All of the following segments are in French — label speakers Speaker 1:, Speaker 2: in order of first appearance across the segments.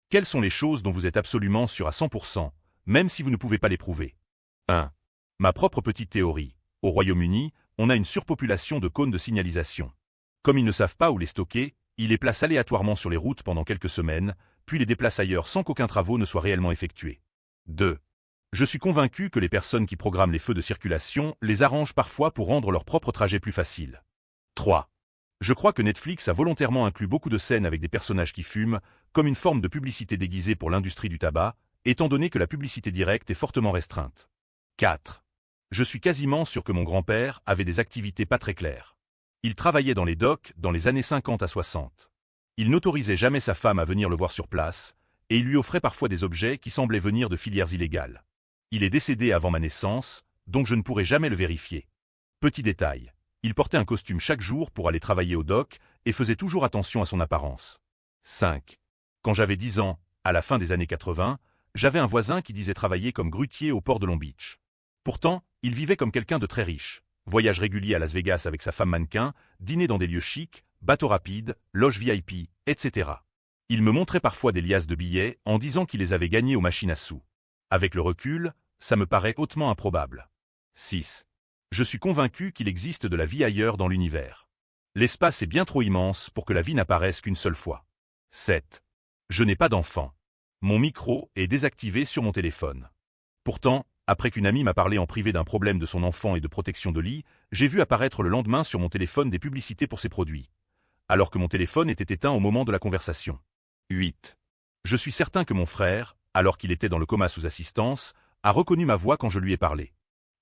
Speaker 1: Quelles sont les choses dont vous êtes absolument sûr à 100%, même si vous ne pouvez pas les prouver? 1. Ma propre petite théorie. Au Royaume-Uni, on a une surpopulation de cônes de signalisation. Comme ils ne savent pas où les stocker, ils les placent aléatoirement sur les routes pendant quelques semaines, puis les déplacent ailleurs sans qu'aucun travaux ne soit réellement effectué. 2. Je suis convaincu que les personnes qui programment les feux de circulation les arrangent parfois pour rendre leur propre trajet plus facile. 3. Je crois que Netflix a volontairement inclus beaucoup de scènes avec des personnages qui fument, comme une forme de publicité déguisée pour l'industrie du tabac, étant donné que la publicité directe est fortement restreinte. 4. Je suis quasiment sûr que mon grand-père avait des activités pas très claires. Il travaillait dans les docks dans les années 50 à 60. Il n'autorisait jamais sa femme à venir le voir sur place, et il lui offrait parfois des objets qui semblaient venir de filières illégales. Il est décédé avant ma naissance, donc je ne pourrai jamais le vérifier. Petit détail, il portait un costume chaque jour pour aller travailler au dock et faisait toujours attention à son apparence. 5. Quand j'avais 10 ans, à la fin des années 80, j'avais un voisin qui disait travailler comme grutier au port de Long Beach. Pourtant, il vivait comme quelqu'un de très riche. Voyage régulier à Las Vegas avec sa femme mannequin, dîner dans des lieux chics, bateaux rapides, loges VIP, etc. Il me montrait parfois des liasses de billets en disant qu'il les avait gagnés aux machines à sous. Avec le recul, ça me paraît hautement improbable. 6. Je suis convaincu qu'il existe de la vie ailleurs dans l'univers. L'espace est bien trop immense pour que la vie n'apparaisse qu'une seule fois. 7. Je n'ai pas d'enfant. Mon micro est désactivé sur mon téléphone. Pourtant, après qu'une amie m'a parlé en privé d'un problème de son enfant et de protection de lit, j'ai vu apparaître le lendemain sur mon téléphone des publicités pour ces produits, alors que mon téléphone était éteint au moment de la conversation. 8. Je suis certain que mon frère, alors qu'il était dans le coma sous assistance, a reconnu ma voix quand je lui ai parlé.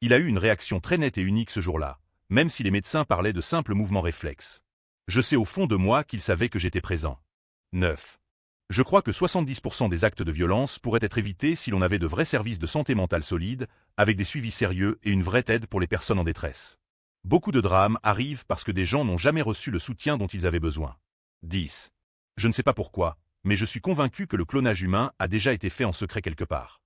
Speaker 1: Il a eu une réaction très nette et unique ce jour-là, même si les médecins parlaient de simples mouvements réflexes. Je sais au fond de moi qu'il savait que j'étais présent. 9. Je crois que 70% des actes de violence pourraient être évités si l'on avait de vrais services de santé mentale solides, avec des suivis sérieux et une vraie aide pour les personnes en détresse. Beaucoup de drames arrivent parce que des gens n'ont jamais reçu le soutien dont ils avaient besoin. 10. Je ne sais pas pourquoi, mais je suis convaincu que le clonage humain a déjà été fait en secret quelque part.